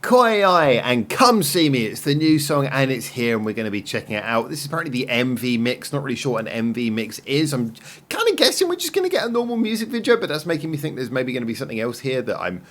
KOIAI and Come See Me. It's the new song and it's here and we're going to be checking it out. This is apparently the MV mix. Not really sure what an MV mix is. I'm kind of guessing we're just going to get a normal music video, but that's making me think there's maybe going to be something else here that I'm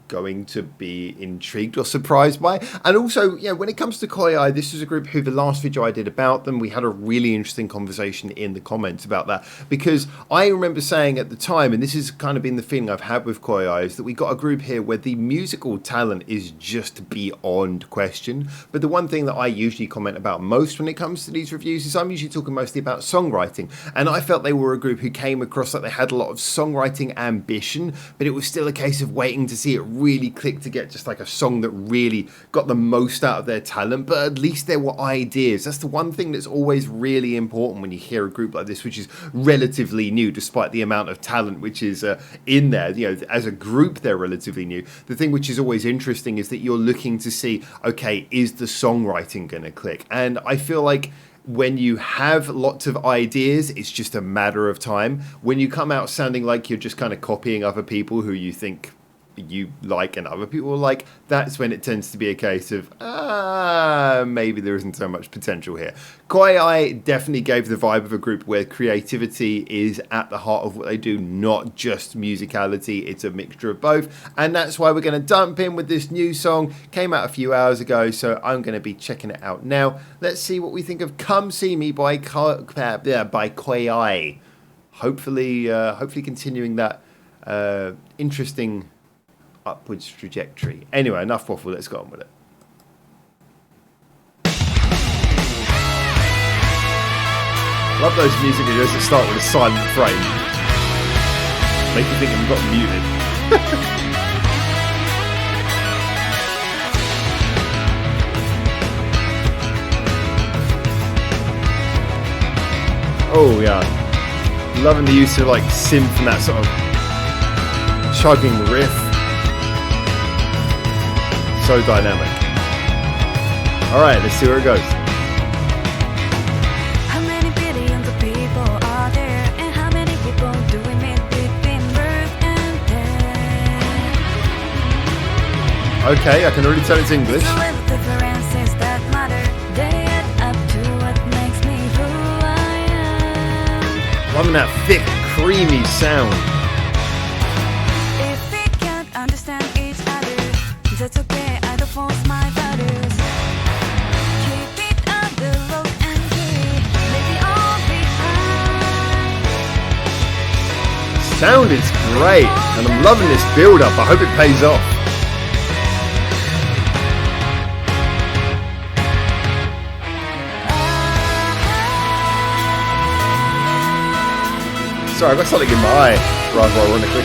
going to be intrigued or surprised by. And also, yeah, when it comes to KOIAI, this is a group who the last video I did about them, we had a really interesting conversation in the comments about that, because I remember saying at the time, and this has kind of been the feeling I've had with KOIAI, is that we got a group here where the musical talent is just beyond question. But the one thing that I usually comment about most when it comes to these reviews is I'm usually talking mostly about songwriting, and I felt they were a group who came across like they had a lot of songwriting ambition, but it was still a case of waiting to see it really click to get just like a song that really got the most out of their talent. But at least there were ideas. That's the one thing that's always really important when you hear a group like this, which is relatively new despite the amount of talent which is in there. You know, as a group they're relatively new. The thing which is always interesting is that you're looking to see, okay, is the songwriting going to click? And I feel like when you have lots of ideas, it's just a matter of time. When you come out sounding like you're just kind of copying other people who you think you like and other people like, that's when it tends to be a case of maybe there isn't so much potential here. KOIAI definitely gave the vibe of a group where creativity is at the heart of what they do, not just musicality. It's a mixture of both, and that's why we're going to dump in with this new song. Came out a few hours ago, so I'm going to be checking it out now. Let's see what we think of Come See Me by KOIAI. Hopefully continuing that interesting upwards trajectory. Anyway, enough waffle, let's go on with it. Love those music videos that start with a silent frame. Make you think I've got muted. Oh yeah. Loving the use of like synth and that sort of chugging riff. So dynamic. Alright, let's see where it goes. How many billions of people are there, and how many people do we meet between birth and death? Okay, I can already tell it's English. The little differences that matter, they add up to what makes me who I am. Loving that thick, creamy sound. If we can't understand each other, that's okay. Force my values. Keep it on the road and keep maybe all behind. Sound is great, and I'm loving this build up. I hope it pays off. Sorry, I've got something in my eye, rather ironically.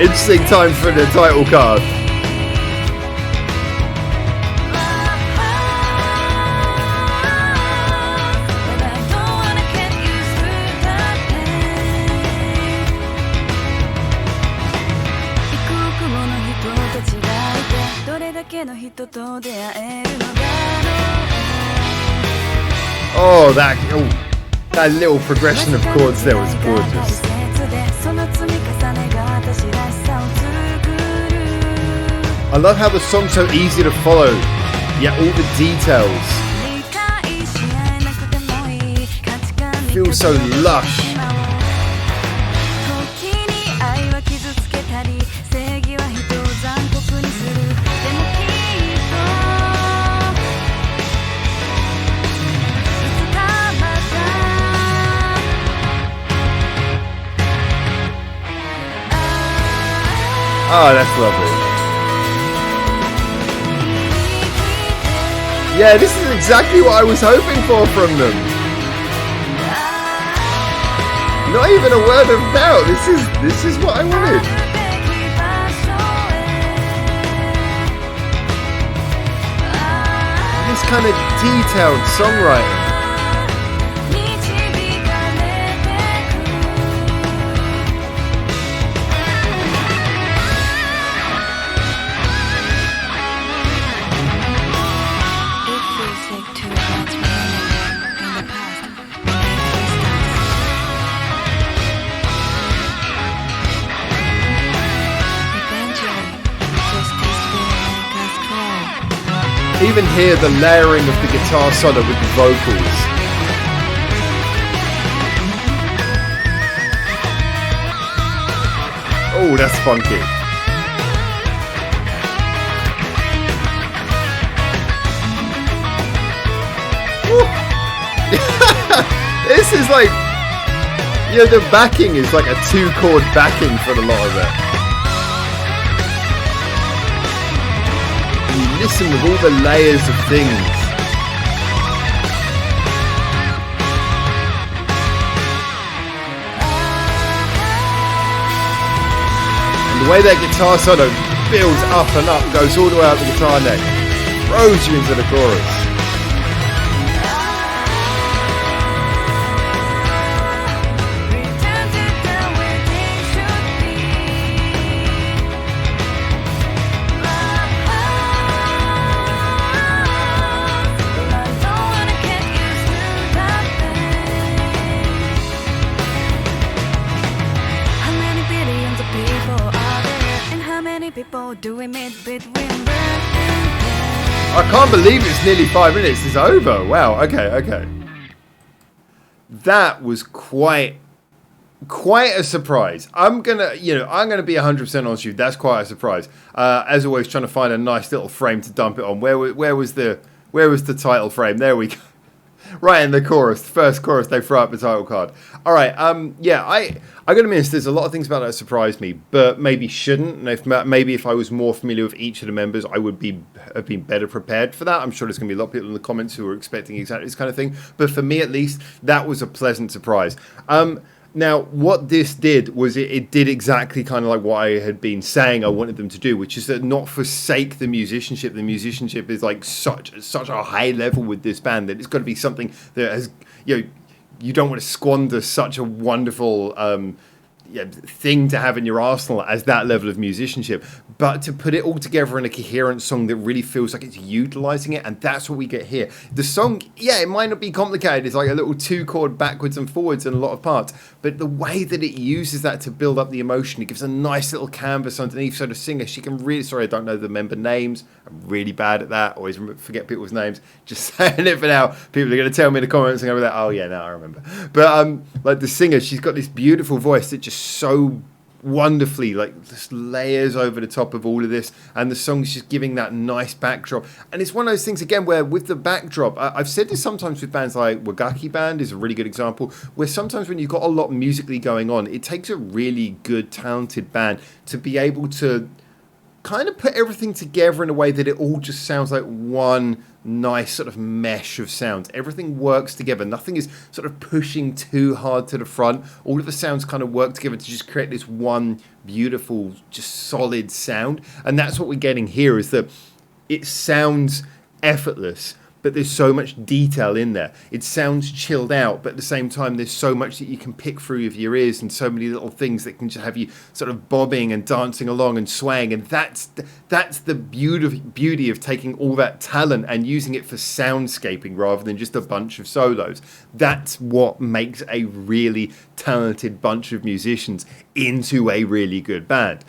Interesting time for the title card. Oh, that little progression of chords there was gorgeous. I love how the song's so easy to follow, yet all the details feel so lush. Oh, that's lovely. Yeah, this is exactly what I was hoping for from them. Not even a word of doubt. This is what I wanted. This kind of detailed songwriting. It feels like too much meaning in the past. even hear the layering of the guitar solo with the vocals. Oh, that's funky. This is like, the backing is like a 2-chord backing for a lot of it. And you listen with all the layers of things. And the way that guitar solo builds up and up, goes all the way out the guitar neck, throws you into the chorus. I can't believe it's nearly 5 minutes. It's over. Wow. Okay. That was quite a surprise. I'm gonna be 100% honest with you. That's quite a surprise. As always, trying to find a nice little frame to dump it on. Where was the title frame? There we go. Right in the chorus, the first chorus, they throw up the title card. All right, I gotta be honest, there's a lot of things about that that surprised me, but maybe shouldn't. And maybe if I was more familiar with each of the members, I would have been better prepared for that. I'm sure there's gonna be a lot of people in the comments who are expecting exactly this kind of thing, but for me at least, that was a pleasant surprise. Now, what this did was it did exactly kind of like what I had been saying I wanted them to do, which is that not forsake the musicianship. The musicianship is like such a high level with this band that it's got to be something that has, you don't want to squander such a wonderful thing to have in your arsenal as that level of musicianship, but to put it all together in a coherent song that really feels like it's utilizing it, and that's what we get here. The song, it might not be complicated, it's like a little 2-chord backwards and forwards in a lot of parts, but the way that it uses that to build up the emotion, it gives a nice little canvas underneath, so the singer, she can really, sorry I don't know the member names, I'm really bad at that, always forget people's names, just saying it for now, people are going to tell me in the comments and go like, oh yeah, now I remember, but like the singer, she's got this beautiful voice that just so wonderfully just layers over the top of all of this, and the song's just giving that nice backdrop. And it's one of those things again where with the backdrop, I've said this sometimes with bands like Wagaki Band is a really good example, where sometimes when you've got a lot musically going on, it takes a really good talented band to be able to kind of put everything together in a way that it all just sounds like one nice sort of mesh of sounds. Everything works together. Nothing is sort of pushing too hard to the front. All of the sounds kind of work together to just create this one beautiful, just solid sound. And that's what we're getting here, is that it sounds effortless, but there's so much detail in there. It sounds chilled out, but at the same time, there's so much that you can pick through with your ears, and so many little things that can just have you sort of bobbing and dancing along and swaying. And that's the beauty of taking all that talent and using it for soundscaping rather than just a bunch of solos. That's what makes a really talented bunch of musicians into a really good band.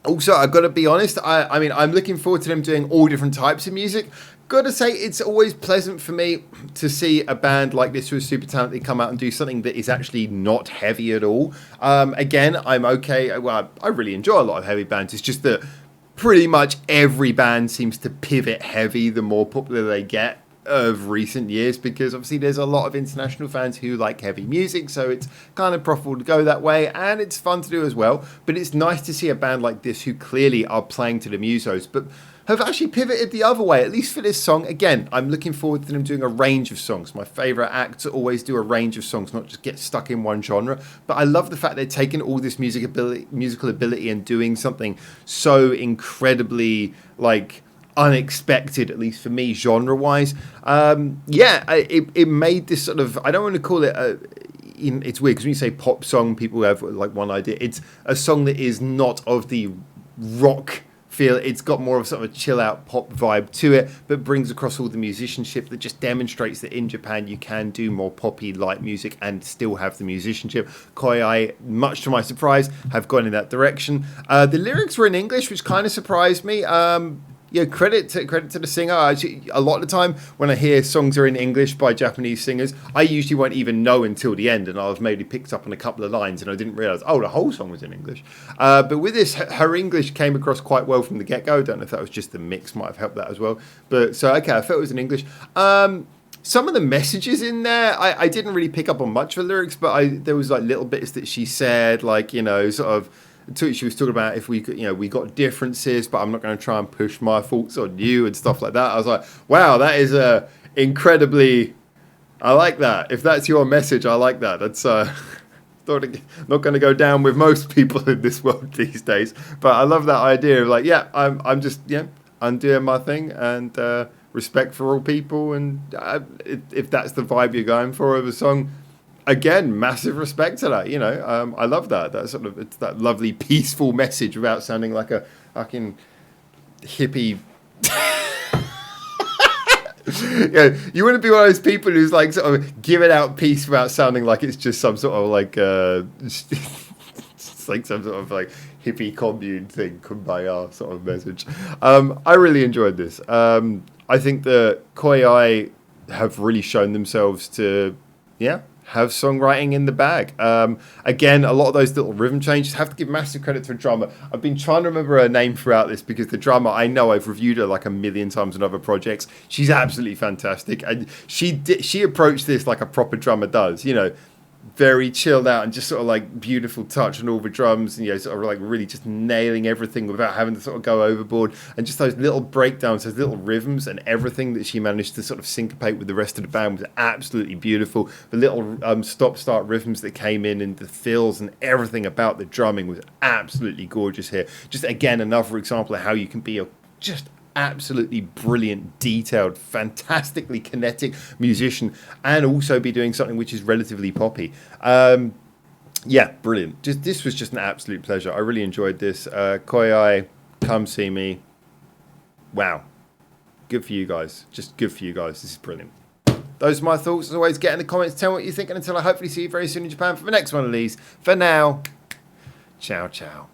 Also, I've got to be honest, I mean, I'm looking forward to them doing all different types of music. Gotta say, it's always pleasant for me to see a band like this who is super talented come out and do something that is actually not heavy at all. Again, I'm okay. Well, I really enjoy a lot of heavy bands. It's just that pretty much every band seems to pivot heavy the more popular they get of recent years, because obviously there's a lot of international fans who like heavy music, so it's kind of profitable to go that way, and it's fun to do as well. But it's nice to see a band like this who clearly are playing to the musos, but have actually pivoted the other way, at least for this song. Again, I'm looking forward to them doing a range of songs. My favourite acts always do a range of songs, not just get stuck in one genre. But I love the fact they're taking all this musical ability and doing something so incredibly, unexpected, at least for me, genre-wise. It made this sort of, I don't want to call it it's weird, because when you say pop song, people have one idea. It's a song that is not of the rock feel. It's got more of sort of a chill out pop vibe to it, but brings across all the musicianship that just demonstrates that in Japan you can do more poppy light music and still have the musicianship. KOIAI, much to my surprise, have gone in that direction. The lyrics were in English, which kind of surprised me. Yeah, credit to the singer. Actually, a lot of the time when I hear songs are in English by Japanese singers, I usually won't even know until the end, and I've maybe picked up on a couple of lines, and I didn't realise, oh, the whole song was in English. But with this, her English came across quite well from the get-go. I don't know if that was just the mix, might have helped that as well. But so, okay, I felt it was in English. Some of the messages in there, I didn't really pick up on much of the lyrics, but there was like little bits that she said, like, you know, sort of. She was talking about if we could, you know, we got differences, but I'm not going to try and push my thoughts on you and stuff like that. I was like, wow, that is incredibly. I like that. If that's your message, I like that. That's not going to go down with most people in this world these days. But I love that idea of like, yeah, I'm just I'm doing my thing and respect for all people. And if that's the vibe you're going for of a song. Again, massive respect to that. You know, I love that. That sort of it's that lovely, peaceful message without sounding like a fucking hippie. Yeah, you wouldn't be one of those people who's like sort of giving out peace without sounding like it's just some sort of like it's like some sort of like hippie commune thing, kumbaya sort of message. I really enjoyed this. I think that KOIAI have really shown themselves to, have songwriting in the bag. Again, a lot of those little rhythm changes, have to give massive credit to the drummer. I've been trying to remember her name throughout this because the drummer, I know I've reviewed her like a million times on other projects. She's absolutely fantastic. And she approached this like a proper drummer does, you know, very chilled out and just sort of like beautiful touch on all the drums and, you know, sort of like really just nailing everything without having to sort of go overboard, and just those little breakdowns, those little rhythms and everything that she managed to sort of syncopate with the rest of the band was absolutely beautiful. The little stop-start rhythms that came in and the fills and everything about the drumming was absolutely gorgeous here. Just again, another example of how you can be just absolutely brilliant, detailed, fantastically kinetic musician and also be doing something which is relatively poppy. Brilliant. This was just an absolute pleasure. I really enjoyed this. KOIAI, Come See Me. Wow. Good for you guys. Just good for you guys. This is brilliant. Those are my thoughts. As always, get in the comments, tell me what you think, and until I hopefully see you very soon in Japan for the next one of these. For now, ciao, ciao.